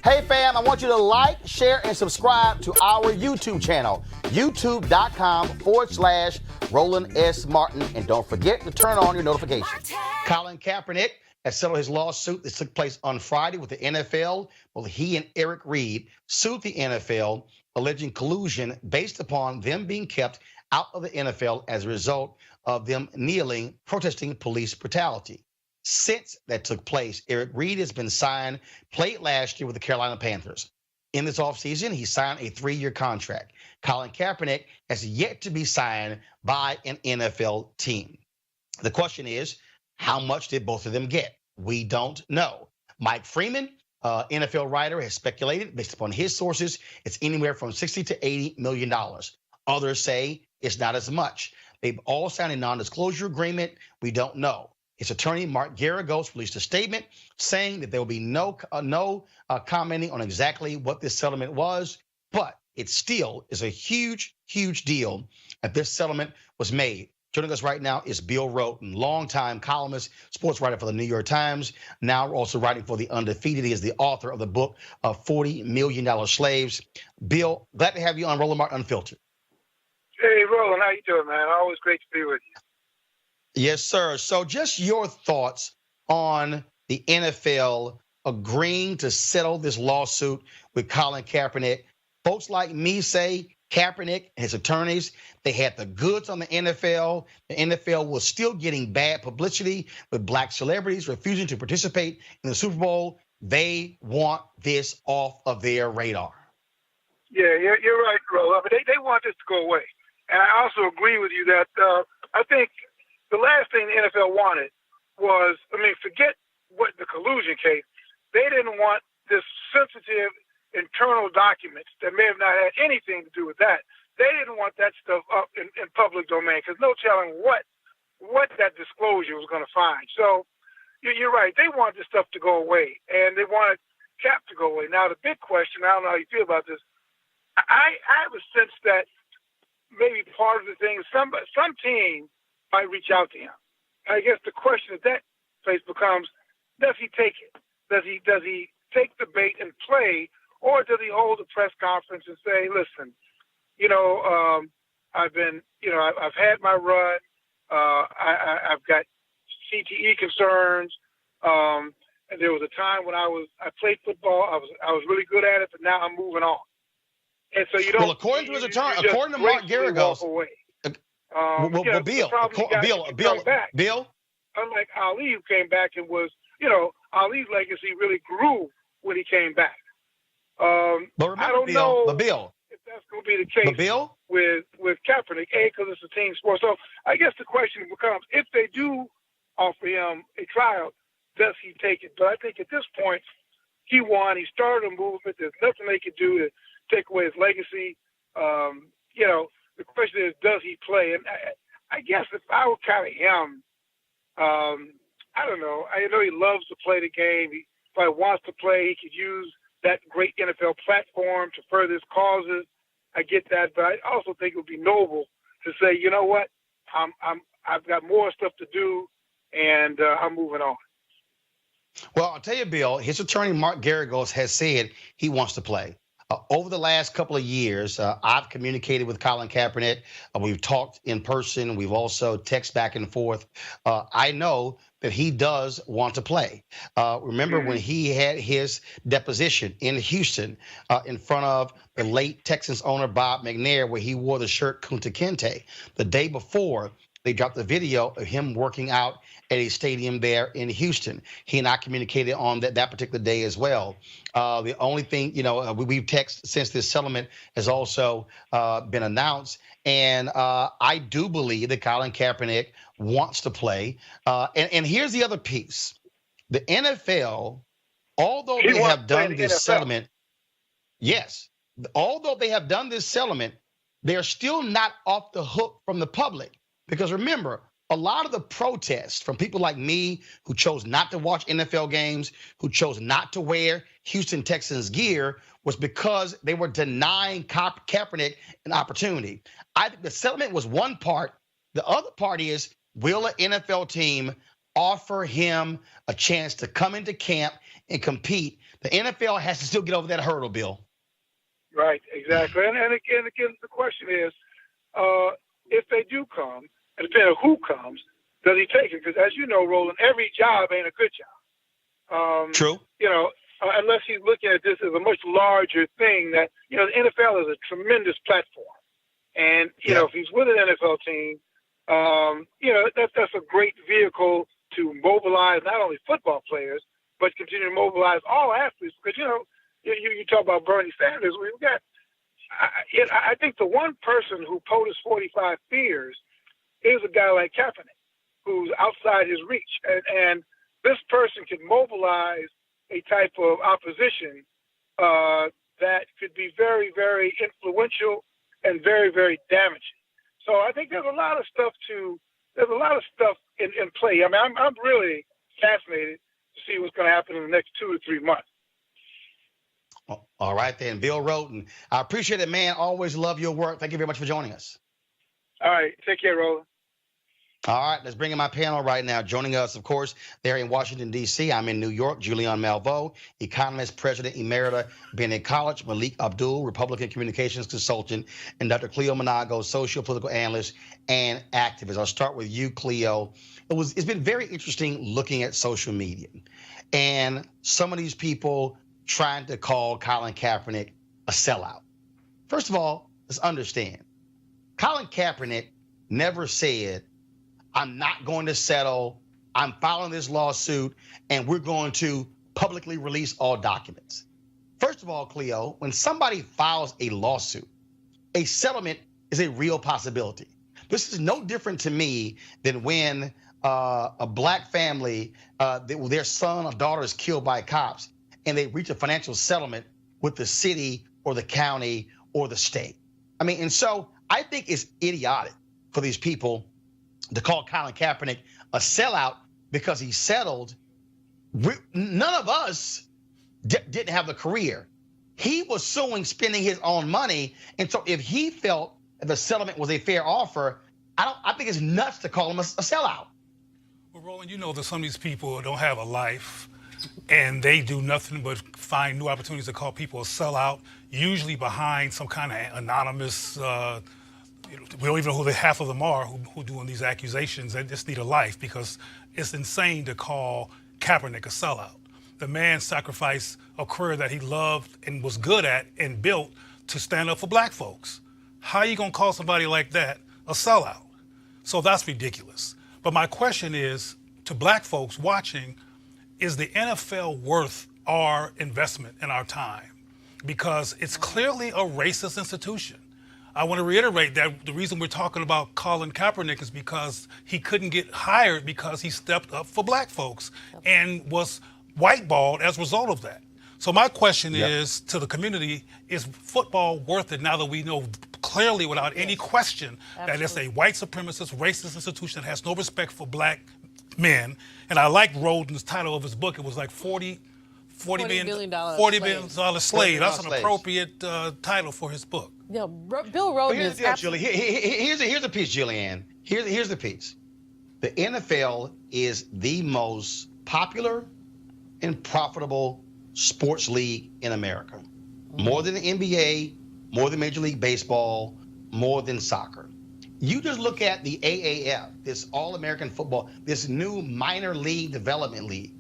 Hey fam, I want you to like, share, and subscribe to our YouTube channel, youtube.com/Roland S. Martin. And don't forget to turn on your notifications. Colin Kaepernick has settled his lawsuit that took place on Friday with the NFL. Well, he and Eric Reid sued the NFL, alleging collusion based upon them being kept out of the NFL as a result of them kneeling, protesting police brutality. Since that took place, Eric Reid has been signed, played last year with the Carolina Panthers. In this offseason, he signed a 3-year contract. Colin Kaepernick has yet to be signed by an NFL team. The question is, how much did both of them get? We don't know. Mike Freeman, NFL writer, has speculated, based upon his sources, it's anywhere from $60 to $80 million. Others say it's not as much. They've all signed a non-disclosure agreement. We don't know. His attorney, Mark Geragos, released a statement saying that there will be no commenting on exactly what this settlement was, but it still is a huge, huge deal that this settlement was made. Joining us right now is Bill Rhoden, longtime columnist, sports writer for the New York Times, now also writing for The Undefeated. He is the author of the book of $40 Million Slaves. Bill, glad to have you on Roland Martin Unfiltered. Hey, Roland, how you doing, man? Always great to be with you. Yes, sir. So just your thoughts on the NFL agreeing to settle this lawsuit with Colin Kaepernick. Folks like me say Kaepernick, his attorneys, they had the goods on the NFL. The NFL was still getting bad publicity with black celebrities refusing to participate in the Super Bowl. They want this off of their radar. Yeah, you're right, Roland. But they want this to go away. And I also agree with you that I think the last thing the NFL wanted was, forget what the collusion case. They didn't want this sensitive internal documents that may have not had anything to do with that. They didn't want that stuff up in public domain because no telling what that disclosure was going to find. So you're right. They want this stuff to go away, and they wanted Cap to go away. Now, the big question, I don't know how you feel about this, I have a sense that maybe part of the thing is some team might reach out to him. I guess the question at that place becomes, does he take it? Does he take the bait and play, or does he hold a press conference and say, listen, I've had my run. I've got CTE concerns. And there was a time when I played football. I was really good at it, but now I'm moving on. And so you don't. Well, according to his attorney, according to Mark Geragos, Bill. Unlike Ali, who came back and was, Ali's legacy really grew when he came back. But remember, I don't know Bill, if that's going to be the case with Kaepernick, because it's a team sport. So I guess the question becomes, if they do offer him a tryout, does he take it? But I think at this point, he won. He started a movement. There's nothing they could do to take away his legacy. The question is, does he play? And I guess if I were kind of him, I don't know. I know he loves to play the game. He probably wants to play. He could use that great NFL platform to further his causes. I get that, but I also think it would be noble to say, you know what, I've got more stuff to do, and I'm moving on. Well, I'll tell you, Bill, his attorney, Mark Geragos, has said he wants to play. Over the last couple of years, I've communicated with Colin Kaepernick. We've talked in person. We've also texted back and forth. I know that he does want to play. Remember when he had his deposition in Houston in front of the late Texans owner Bob McNair, where he wore the shirt Kunta Kinte. The day before, they dropped the video of him working out at a stadium there in Houston. He and I communicated on that particular day as well. The only thing, we've texted since this settlement has also been announced. And I do believe that Colin Kaepernick wants to play. And here's the other piece. The NFL, although they have done this settlement, although they have done this settlement, they're still not off the hook from the public. Because remember, a lot of the protests from people like me who chose not to watch NFL games, who chose not to wear Houston Texans gear, was because they were denying Kaepernick an opportunity. I think the settlement was one part. The other part is, will an NFL team offer him a chance to come into camp and compete The NFL has to still get over that hurdle, Bill. Right, exactly. And again, the question is, if they do come, and depending on who comes, does he take it? Because as you know, Roland, every job ain't a good job. True. Unless he's looking at this as a much larger thing that, the NFL is a tremendous platform. And, if he's with an NFL team, that's a great vehicle to mobilize not only football players, but continue to mobilize all athletes. Because, you talk about Bernie Sanders. We've got, I think the one person who POTUS 45 fears is a guy like Kaepernick, who's outside his reach. And this person could mobilize a type of opposition that could be very, very influential and very, very damaging. So I think there's a lot of stuff in play. I mean, I'm really fascinated to see what's going to happen in the next 2 to 3 months. All right, then. Bill Rhoden, I appreciate it, man. Always love your work. Thank you very much for joining us. All right. Take care, Roland. All right, let's bring in my panel right now. Joining us, of course, they're in Washington, D.C. I'm in New York. Julian Malveaux, economist, president emerita, Bennett College. Malik Abdul, Republican communications consultant. And Dr. Cleo Monago, social political analyst and activist. I'll start with you, Cleo. It's been very interesting looking at social media and some of these people trying to call Colin Kaepernick a sellout. First of all, let's understand. Colin Kaepernick never said, I'm not going to settle, I'm filing this lawsuit, and we're going to publicly release all documents. First of all, Cleo, when somebody files a lawsuit, a settlement is a real possibility. This is no different to me than when a black family, their son or daughter is killed by cops, and they reach a financial settlement with the city or the county or the state. I mean, and so I think it's idiotic for these people to call Colin Kaepernick a sellout because he settled. None of us didn't have the career. He was suing, spending his own money. And so if he felt the settlement was a fair offer, I think it's nuts to call him a sellout. Well, Roland, that some of these people don't have a life and they do nothing but find new opportunities to call people a sellout, usually behind some kind of anonymous, we don't even know who half of them are who doing these accusations. They just need a life because it's insane to call Kaepernick a sellout. The man sacrificed a career that he loved and was good at and built to stand up for black folks. How are you going to call somebody like that a sellout? So that's ridiculous. But my question is, to black folks watching, is the NFL worth our investment and our time? Because it's clearly a racist institution. I want to reiterate that the reason we're talking about Colin Kaepernick is because he couldn't get hired because he stepped up for black folks and was whiteballed as a result of that. So my question is to the community, is football worth it now that we know clearly without any question that it's a white supremacist, racist institution that has no respect for black men? And I like Rhoden's title of his book. It was like $40 billion slave. That's an appropriate title for his book. Yeah, Bill Rhoden here's the deal, Julie. Here's the piece, Julianne. Here's the piece. The NFL is the most popular and profitable sports league in America. More than the NBA, more than Major League Baseball, more than soccer. You just look at the AAF, this All-American Football, this new minor league development league.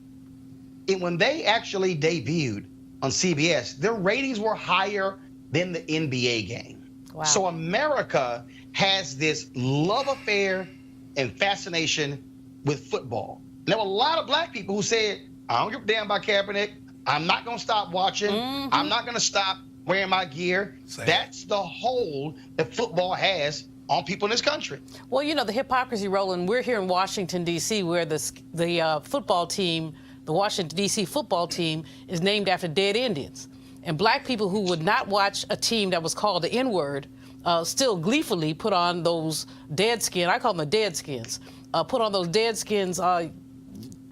And when they actually debuted on CBS, their ratings were higher than the NBA game. Wow. So America has this love affair and fascination with football. And there were a lot of black people who said, I don't give a damn about Kaepernick. I'm not going to stop watching. Mm-hmm. I'm not going to stop wearing my gear. Same. That's the hold that football has on people in this country. Well, the hypocrisy, Roland, we're here in Washington, D.C., where the football team, the Washington, D.C. football team, is named after dead Indians. And black people who would not watch a team that was called the N-word still gleefully put on those dead skin, I call them the dead skins, put on those dead skins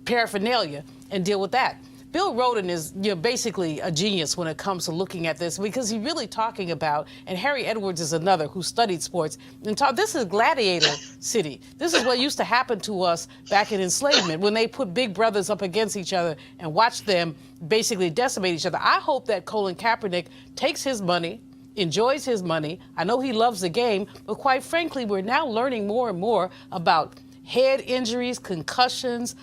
paraphernalia and deal with that. Bill Rhoden is basically a genius when it comes to looking at this, because he's really talking about, and Harry Edwards is another who studied sports, and this is gladiator city. This is what used to happen to us back in enslavement, when they put big brothers up against each other and watched them basically decimate each other. I hope that Colin Kaepernick takes his money, enjoys his money. I know he loves the game, but quite frankly, we're now learning more and more about head injuries, concussions,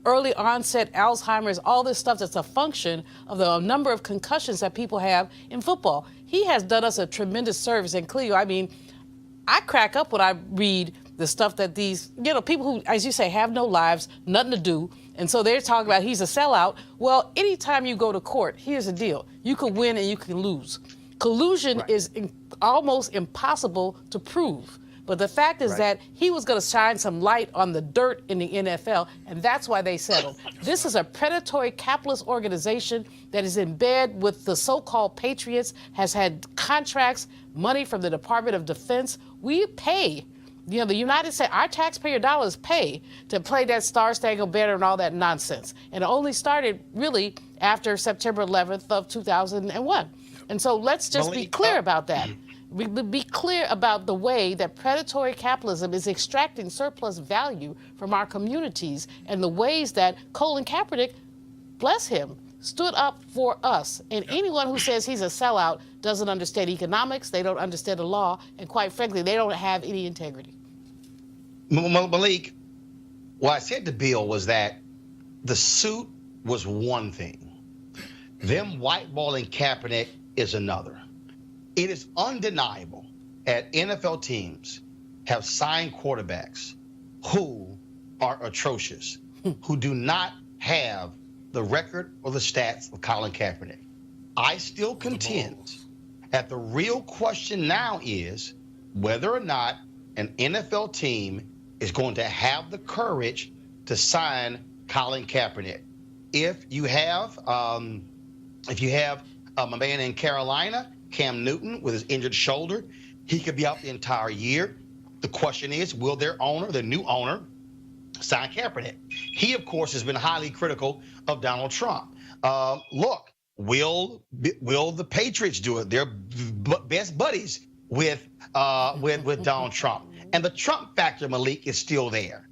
early onset Alzheimer's, all this stuff that's a function of the number of concussions that people have in football. He has done us a tremendous service. And Cleo, I mean, I crack up when I read the stuff that these, people who, as you say, have no lives, nothing to do, and so they're talking about he's a sellout. Well, anytime you go to court, here's the deal. You can win and you can lose. Collusion is almost impossible to prove. But the fact is that he was going to shine some light on the dirt in the NFL, and that's why they settled. This is a predatory capitalist organization that is in bed with the so-called patriots, has had contracts, money from the Department of Defense. We pay, the United States, our taxpayer dollars pay to play that Star-Spangled Banner and all that nonsense. And it only started really after September 11th of 2001. And so let's just be clear about that. Be clear about the way that predatory capitalism is extracting surplus value from our communities, and the ways that Colin Kaepernick, bless him, stood up for us. And anyone who says he's a sellout doesn't understand economics, they don't understand the law, and quite frankly, they don't have any integrity. Malik, what I said to Bill was that the suit was one thing. Them whiteballing Kaepernick is another. It is undeniable that NFL teams have signed quarterbacks who are atrocious, who do not have the record or the stats of Colin Kaepernick. I still contend that the real question now is whether or not an NFL team is going to have the courage to sign Colin Kaepernick. If you have a man in Carolina, Cam Newton, with his injured shoulder, he could be out the entire year. The question is, will their owner, the new owner, sign Kaepernick? He, of course, has been highly critical of Donald Trump. Look, will the Patriots do it? They're best buddies with Donald Trump. And the Trump factor, Malik, is still there.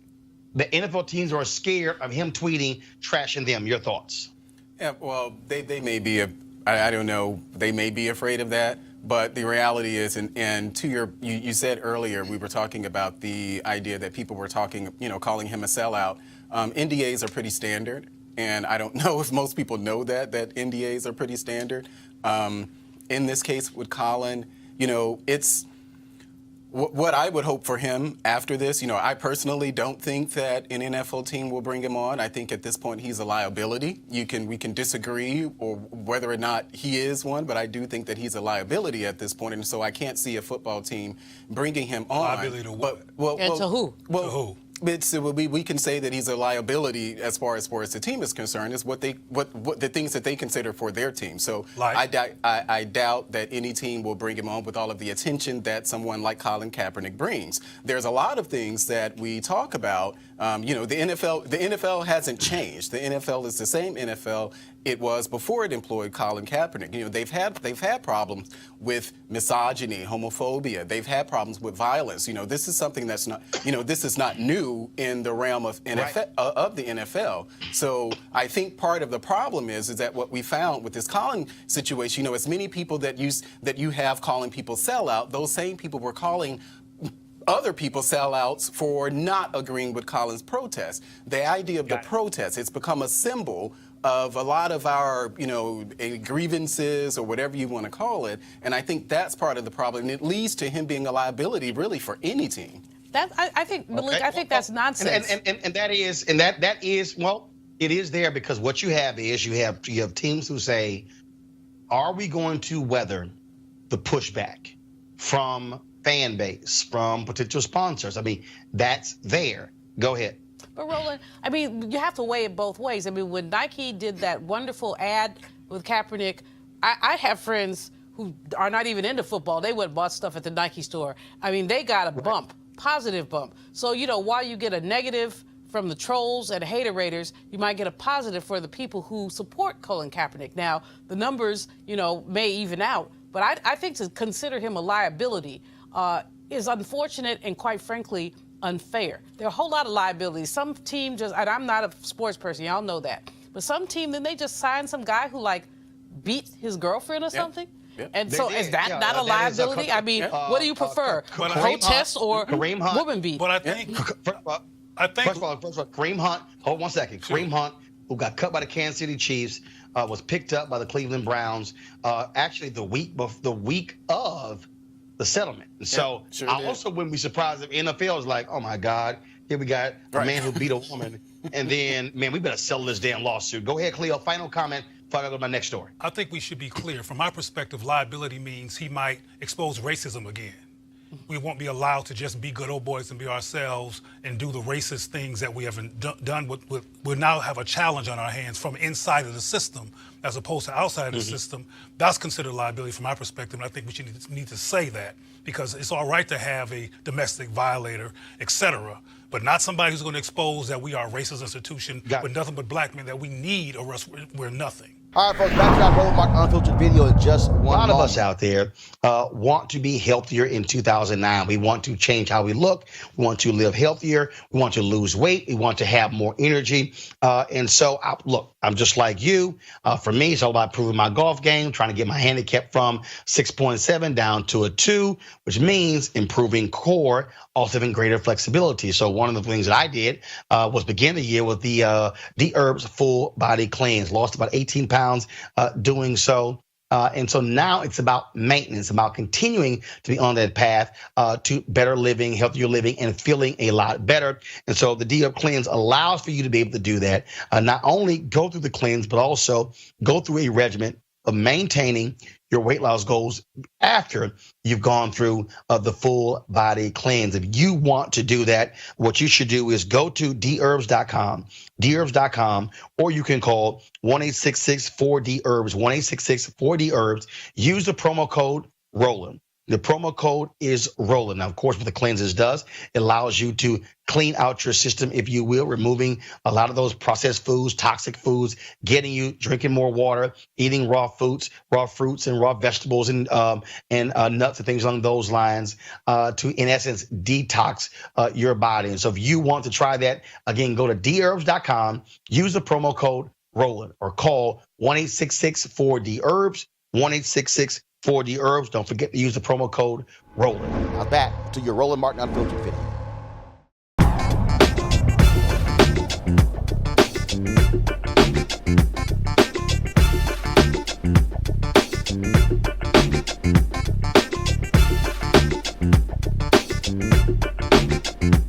The NFL teams are scared of him tweeting, trashing them. Your thoughts? Yeah, well, they may be I don't know. They may be afraid of that, but the reality is, and to you said earlier, we were talking about the idea that people were calling him a sellout. NDAs are pretty standard, and I don't know if most people know that NDAs are pretty standard. In this case with Colin, it's what I would hope for him after this. I personally don't think that an NFL team will bring him on. I think at this point he's a liability. We can disagree or whether or not he is one, but I do think that he's a liability at this point, and so I can't see a football team bringing him on. Liability to what? And to who? To who? We can say that he's a liability as far as the team is concerned, is what the things that they consider for their team. So I doubt that any team will bring him on with all of the attention that someone like Colin Kaepernick brings. There's a lot of things that we talk about. The NFL hasn't changed. The NFL is the same NFL it was before it employed Colin Kaepernick. They've had problems with misogyny, homophobia. They've had problems with violence. This is something that's not, this is not new in the realm of of the NFL. So I think part of the problem is that what we found with this Colin situation, as many people that you have calling people sellout, those same people were calling other people sellouts for not agreeing with Colin's protest. The idea of the protest, it's become a symbol of a lot of our, grievances or whatever you want to call it. And I think that's part of the problem. And it leads to him being a liability really for any team. I think, Malik, I think that's nonsense. And that is, well, it is there because what you have is you have teams who say, are we going to weather the pushback from fan base, from potential sponsors? I mean, that's there. Go ahead. But Roland, you have to weigh it both ways. When Nike did that wonderful ad with Kaepernick, I have friends who are not even into football. They went and bought stuff at the Nike store. They got a bump, positive bump. So, while you get a negative from the trolls and haterators, you might get a positive for the people who support Colin Kaepernick. Now, the numbers, may even out, but I think to consider him a liability is unfortunate and, quite frankly, unfair. There are a whole lot of liabilities. Some team just, and I'm not a sports person, y'all know that, but some team, then they just sign some guy who, beat his girlfriend or something. Yep. And so is that not a liability? What do you prefer, protest or woman beat? But I think First of all, Kareem Hunt, hold 1 second. Kareem Hunt, who got cut by the Kansas City Chiefs, was picked up by the Cleveland Browns actually the week of the settlement. And so I also wouldn't be surprised if NFL is like, oh my God, here we got a man who beat a woman. And then, man, we better settle this damn lawsuit. Go ahead, Cleo. Final comment before I go to my next story. I think we should be clear. From my perspective, liability means he might expose racism again. We won't be allowed to just be good old boys and be ourselves and do the racist things that we haven't done. We'll now have a challenge on our hands from inside of the system as opposed to outside of the system. That's considered liability from my perspective, and I think we should need to say that, because it's all right to have a domestic violator, etc., but not somebody who's going to expose that we are a racist institution with nothing but black men that we need, or else we're nothing. All right, folks, back to our Roland Martin Unfiltered video in just one moment. A lot of us out there want to be healthier in 2009. We want to change how we look. We want to live healthier. We want to lose weight. We want to have more energy. And so, look, I'm just like you. For me, it's all about improving my golf game, trying to get my handicap from 6.7 down to a 2, which means improving core, also having greater flexibility. So one of the things that I did was begin the year with the D-Herbs Full Body Cleanse. Lost about 18 pounds doing so. And so now it's about maintenance, about continuing to be on that path to better living, healthier living, and feeling a lot better. And so the D-Herb Cleanse allows for you to be able to do that. Not only go through the cleanse, but also go through a regimen of maintaining your weight loss goals after you've gone through the full body cleanse. If you want to do that, what you should do is go to dherbs.com, or you can call 1-866-4D-HERBS, 1-866-4D-HERBS. Use the promo code ROLAND. The promo code is ROLAND. Now, of course, what the cleanses does, it allows you to clean out your system, if you will, removing a lot of those processed foods, toxic foods, getting you drinking more water, eating raw fruits and raw vegetables and nuts and things along those lines to, in essence, detox your body. And so if you want to try that, again, go to dherbs.com, use the promo code ROLAND, or call 1-866-4D-HERBS, 1-866-4D-HERBS. Don't forget to use the promo code ROLAND. Now back to your Roland Martin Unfiltered video.